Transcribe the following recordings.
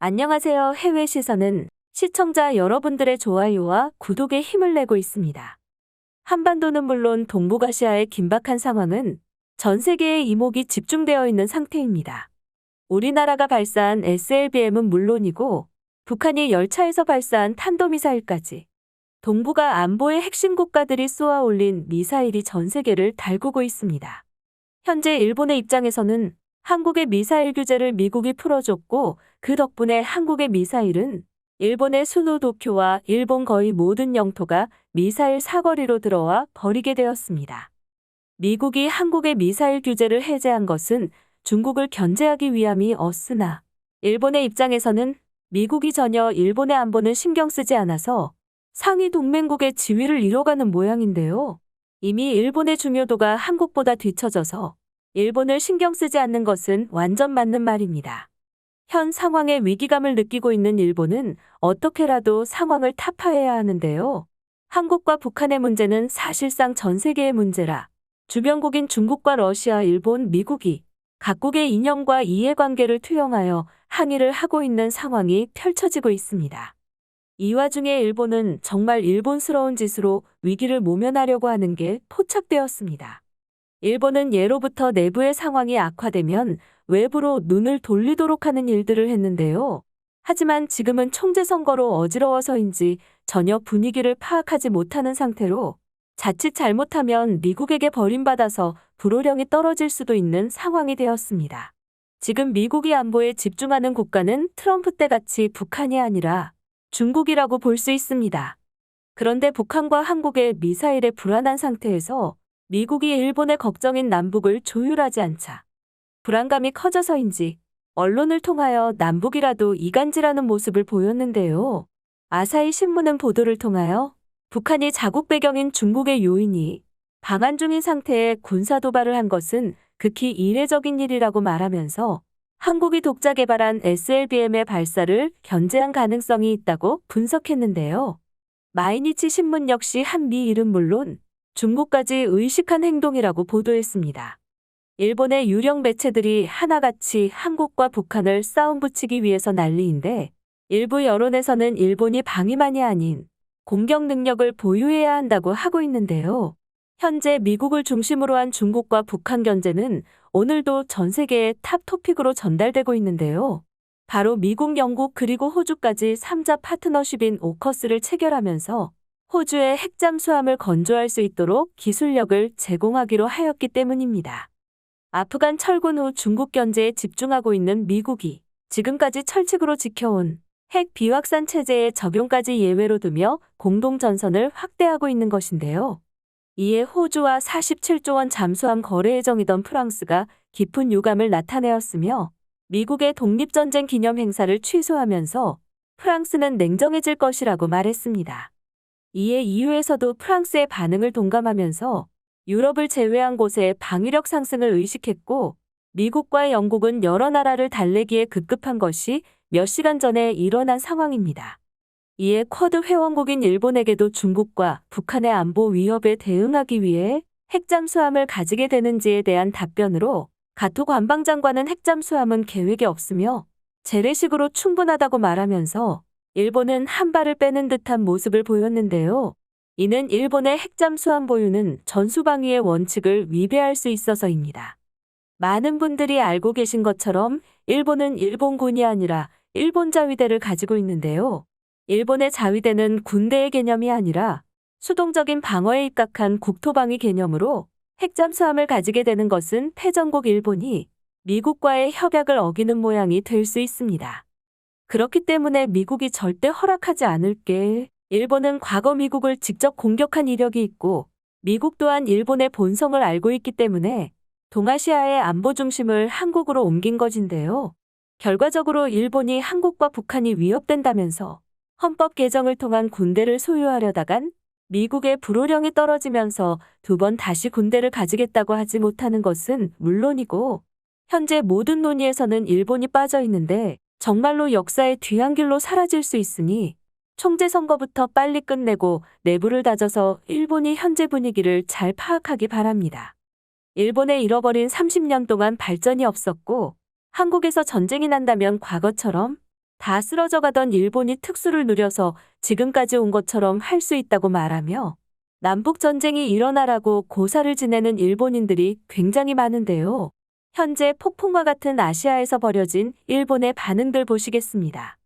안녕하세요. 해외 시선은 시청자 여러분들의 좋아요와 구독에 힘을 내고 있습니다. 한반도는 물론 동북아시아의 긴박한 상황은 전 세계의 이목이 집중되어 있는 상태입니다. 우리나라가 발사한 SLBM은 물론이고 북한이 열차에서 발사한 탄도미사일까지 동북아 안보의 핵심 국가들이 쏘아 올린 미사일이 전 세계를 달구고 있습니다. 현재 일본의 입장에서는 한국의 미사일 규제를 미국이 풀어줬고 그 덕분에 한국의 미사일은 일본의 수도 도쿄와 일본 거의 모든 영토가 미사일 사거리로 들어와 버리게 되었습니다. 미국이 한국의 미사일 규제를 해제한 것은 중국을 견제하기 위함이 없으나 일본의 입장에서는 미국이 전혀 일본의 안보는 신경 쓰지 않아서 상위 동맹국의 지위를 잃어가는 모양인데요. 이미 일본의 중요도가 한국보다 뒤처져서 일본을 신경 쓰지 않는 것은 완전 맞는 말입니다. 현 상황에 위기감을 느끼고 있는 일본은 어떻게라도 상황을 타파해야 하는데요. 한국과 북한의 문제는 사실상 전 세계의 문제라 주변국인 중국과 러시아, 일본, 미국이 각국의 이념과 이해관계를 투영하여 항의를 하고 있는 상황이 펼쳐지고 있습니다. 이 와중에 일본은 정말 일본스러운 짓으로 위기를 모면하려고 하는 게 포착되었습니다. 일본은 예로부터 내부의 상황이 악화되면 외부로 눈을 돌리도록 하는 일들을 했는데요. 하지만 지금은 총재선거로 어지러워서인지 전혀 분위기를 파악하지 못하는 상태로 자칫 잘못하면 미국에게 버림받아서 불호령이 떨어질 수도 있는 상황이 되었습니다. 지금 미국이 안보에 집중하는 국가는 트럼프 때같이 북한이 아니라 중국이라고 볼 수 있습니다. 그런데 북한과 한국의 미사일의 불안한 상태에서 미국이 일본의 걱정인 남북을 조율하지 않자 불안감이 커져서인지 언론을 통하여 남북이라도 이간질하는 모습을 보였는데요. 아사히 신문은 보도를 통하여 북한이 자국 배경인 중국의 요인이 방한 중인 상태에 군사 도발을 한 것은 극히 이례적인 일이라고 말하면서 한국이 독자 개발한 SLBM의 발사를 견제한 가능성이 있다고 분석했는데요. 마이니치 신문 역시 한미일은 물론 중국까지 의식한 행동이라고 보도했습니다. 일본의 유력 매체들이 하나같이 한국과 북한을 싸움 붙이기 위해서 난리인데 일부 여론에서는 일본이 방위만이 아닌 공격 능력을 보유해야 한다고 하고 있는데요. 현재 미국을 중심으로 한 중국과 북한 견제는 오늘도 전 세계의 탑 토픽으로 전달되고 있는데요. 바로 미국, 영국 그리고 호주까지 3자 파트너십인 오커스를 체결하면서 호주의 핵잠수함을 건조할 수 있도록 기술력을 제공하기로 하였기 때문입니다. 아프간 철군 후 중국 견제에 집중하고 있는 미국이 지금까지 철칙으로 지켜온 핵 비확산 체제의 적용까지 예외로 두며 공동전선을 확대하고 있는 것인데요. 이에 호주와 47조 원 잠수함 거래 예정이던 프랑스가 깊은 유감을 나타내었으며 미국의 독립전쟁 기념 행사를 취소하면서 프랑스는 냉정해질 것이라고 말했습니다. 이에 EU에서도 프랑스의 반응을 동감하면서 유럽을 제외한 곳의 방위력 상승을 의식했고 미국과 영국은 여러 나라를 달래기에 급급한 것이 몇 시간 전에 일어난 상황입니다. 이에 쿼드 회원국인 일본에게도 중국과 북한의 안보 위협에 대응하기 위해 핵잠수함을 가지게 되는지에 대한 답변으로 가토 관방장관은 핵잠수함은 계획에 없으며 재래식으로 충분하다고 말하면서 일본은 한 발을 빼는 듯한 모습을 보였는데요. 이는 일본의 핵잠수함 보유는 전수방위의 원칙을 위배할 수 있어서입니다. 많은 분들이 알고 계신 것처럼 일본은 일본군이 아니라 일본 자위대를 가지고 있는데요. 일본의 자위대는 군대의 개념이 아니라 수동적인 방어에 입각한 국토방위 개념으로 핵잠수함을 가지게 되는 것은 패전국 일본이 미국과의 협약을 어기는 모양이 될 수 있습니다. 그렇기 때문에 미국이 절대 허락하지 않을 게 일본은 과거 미국을 직접 공격한 이력이 있고 미국 또한 일본의 본성을 알고 있기 때문에 동아시아의 안보 중심을 한국으로 옮긴 것인데요. 결과적으로 일본이 한국과 북한이 위협된다면서 헌법 개정을 통한 군대를 소유하려다간 미국의 불호령이 떨어지면서 두 번 다시 군대를 가지겠다고 하지 못하는 것은 물론이고 현재 모든 논의에서는 일본이 빠져 있는데 정말로 역사의 뒤안길로 사라질 수 있으니 총재 선거부터 빨리 끝내고 내부를 다져서 일본이 현재 분위기를 잘 파악하기 바랍니다. 일본의 잃어버린 30년 동안 발전이 없었고 한국에서 전쟁이 난다면 과거처럼 다 쓰러져 가던 일본이 특수를 누려서 지금까지 온 것처럼 할 수 있다고 말하며 남북전쟁이 일어나라고 고사를 지내는 일본인들이 굉장히 많은데요. 현재 폭풍과 같은 아시아에서 벌여진 일본의 반응들 보시겠습니다.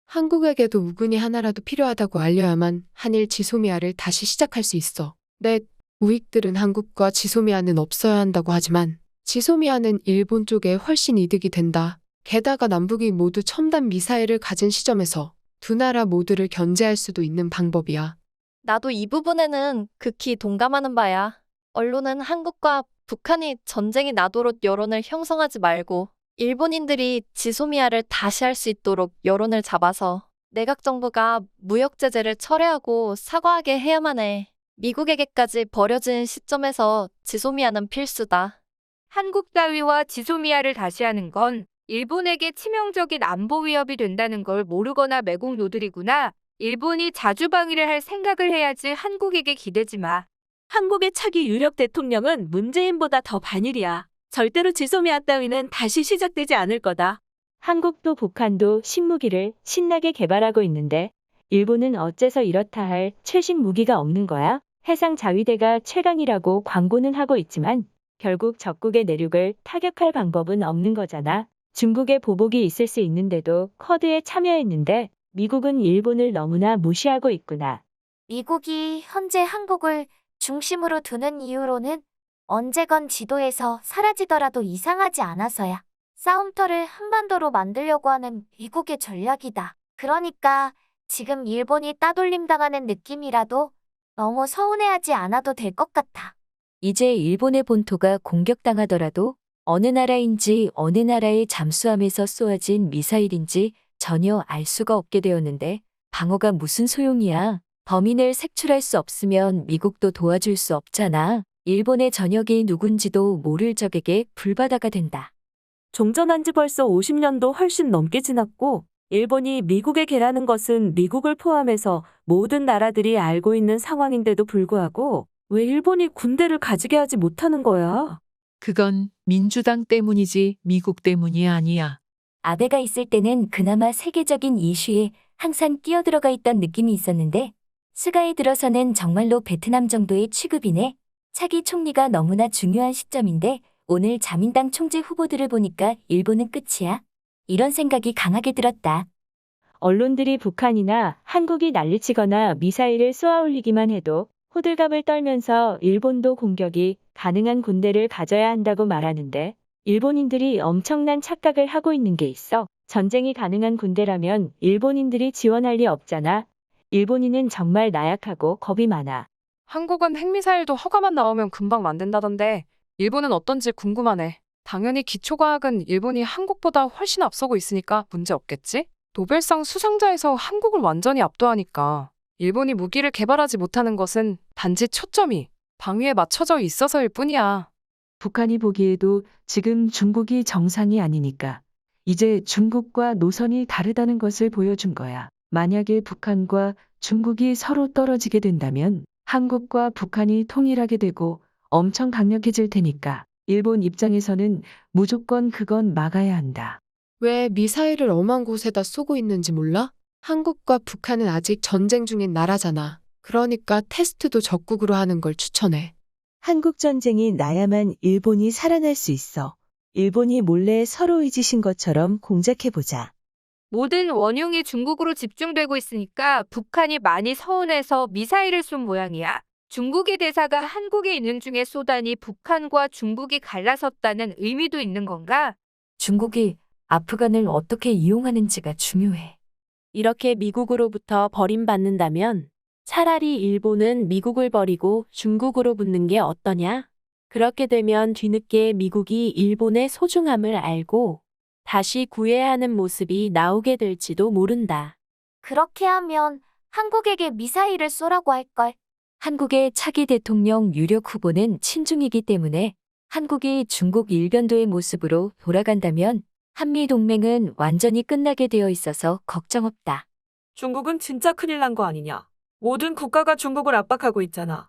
한국에게도 우군이 하나라도 필요하다고 알려야만 한일 지소미아를 다시 시작할 수 있어. 네, 우익들은 한국과 지소미아는 없어야 한다고 하지만 지소미아는 일본 쪽에 훨씬 이득이 된다. 게다가 남북이 모두 첨단 미사일을 가진 시점에서 두 나라 모두를 견제할 수도 있는 방법이야. 나도 이 부분에는 극히 동감하는 바야. 언론은 한국과 북한이 전쟁이 나도록 여론을 형성하지 말고 일본인들이 지소미아를 다시 할 수 있도록 여론을 잡아서 내각 정부가 무역 제재를 철회하고 사과하게 해야만 해. 미국에게까지 버려진 시점에서 지소미아는 필수다. 한국 따위와 지소미아를 다시 하는 건 일본에게 치명적인 안보 위협이 된다는 걸 모르거나 매국 노들이구나. 일본이 자주방위를 할 생각을 해야지 한국에게 기대지 마. 한국의 차기 유력 대통령은 문재인보다 더 반일이야. 절대로 지소미아 따위는 다시 시작되지 않을 거다. 한국도 북한도 신무기를 신나게 개발하고 있는데 일본은 어째서 이렇다 할 최신 무기가 없는 거야? 해상 자위대가 최강이라고 광고는 하고 있지만 결국 적국의 내륙을 타격할 방법은 없는 거잖아. 중국의 보복이 있을 수 있는데도 쿼드에 참여했는데 미국은 일본을 너무나 무시하고 있구나. 미국이 현재 한국을 중심으로 두는 이유로는 언제건 지도에서 사라지더라도 이상하지 않아서야. 싸움터를 한반도로 만들려고 하는 미국의 전략이다. 그러니까 지금 일본이 따돌림 당하는 느낌이라도 너무 서운해하지 않아도 될 것 같아. 이제 일본의 본토가 공격당하더라도 어느 나라인지 어느 나라의 잠수함에서 쏘아진 미사일인지 전혀 알 수가 없게 되었는데 방어가 무슨 소용이야. 범인을 색출할 수 없으면 미국도 도와줄 수 없잖아. 일본의 전역이 누군지도 모를 적에게 불바다가 된다. 종전한 지 벌써 50년도 훨씬 넘게 지났고 일본이 미국에 개라는 것은 미국을 포함해서 모든 나라들이 알고 있는 상황인데도 불구하고 왜 일본이 군대를 가지게 하지 못하는 거야? 그건 민주당 때문이지 미국 때문이 아니야. 아베가 있을 때는 그나마 세계적인 이슈에 항상 끼어들어가 있던 느낌이 있었는데 스가에 들어서는 정말로 베트남 정도의 취급이네. 차기 총리가 너무나 중요한 시점인데 오늘 자민당 총재 후보들을 보니까 일본은 끝이야. 이런 생각이 강하게 들었다. 언론들이 북한이나 한국이 난리치거나 미사일을 쏘아올리기만 해도 호들갑을 떨면서 일본도 공격이 가능한 군대를 가져야 한다고 말하는데 일본인들이 엄청난 착각을 하고 있는 게 있어. 전쟁이 가능한 군대라면 일본인들이 지원할 리 없잖아. 일본인은 정말 나약하고 겁이 많아. 한국은 핵미사일도 허가만 나오면 금방 만든다던데 일본은 어떤지 궁금하네. 당연히 기초과학은 일본이 한국보다 훨씬 앞서고 있으니까 문제 없겠지? 노벨상 수상자에서 한국을 완전히 압도하니까 일본이 무기를 개발하지 못하는 것은 단지 초점이 방위에 맞춰져 있어서일 뿐이야. 북한이 보기에도 지금 중국이 정상이 아니니까 이제 중국과 노선이 다르다는 것을 보여준 거야. 만약에 북한과 중국이 서로 떨어지게 된다면 한국과 북한이 통일하게 되고 엄청 강력해질 테니까 일본 입장에서는 무조건 그건 막아야 한다. 왜 미사일을 엄한 곳에다 쏘고 있는지 몰라? 한국과 북한은 아직 전쟁 중인 나라잖아. 그러니까 테스트도 적국으로 하는 걸 추천해. 한국 전쟁이 나야만 일본이 살아날 수 있어. 일본이 몰래 서로 잊으신 것처럼 공작해보자. 모든 원흉이 중국으로 집중되고 있으니까 북한이 많이 서운해서 미사일을 쏜 모양이야. 중국의 대사가 한국에 있는 중에 쏘다니 북한과 중국이 갈라섰다는 의미도 있는 건가? 중국이 아프간을 어떻게 이용하는지가 중요해. 이렇게 미국으로부터 버림받는다면 차라리 일본은 미국을 버리고 중국으로 붙는 게 어떠냐? 그렇게 되면 뒤늦게 미국이 일본의 소중함을 알고 다시 구해야 하는 모습이 나오게 될지도 모른다. 그렇게 하면 한국에게 미사일을 쏘라고 할걸. 한국의 차기 대통령 유력 후보는 친중이기 때문에 한국이 중국 일변도의 모습으로 돌아간다면 한미동맹은 완전히 끝나게 되어 있어서 걱정 없다. 중국은 진짜 큰일 난 거 아니냐. 모든 국가가 중국을 압박하고 있잖아.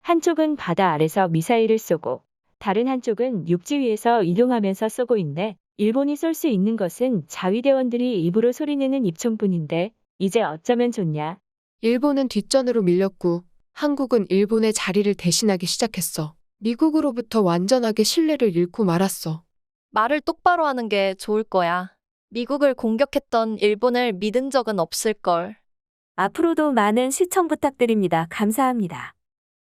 한쪽은 바다 아래서 미사일을 쏘고 다른 한쪽은 육지 위에서 이동하면서 쏘고 있네. 일본이 쏠 수 있는 것은 자위대원들이 입으로 소리내는 입총뿐인데 이제 어쩌면 좋냐? 일본은 뒷전으로 밀렸고 한국은 일본의 자리를 대신하기 시작했어. 미국으로부터 완전하게 신뢰를 잃고 말았어. 말을 똑바로 하는 게 좋을 거야. 미국을 공격했던 일본을 믿은 적은 없을걸. 앞으로도 많은 시청 부탁드립니다. 감사합니다.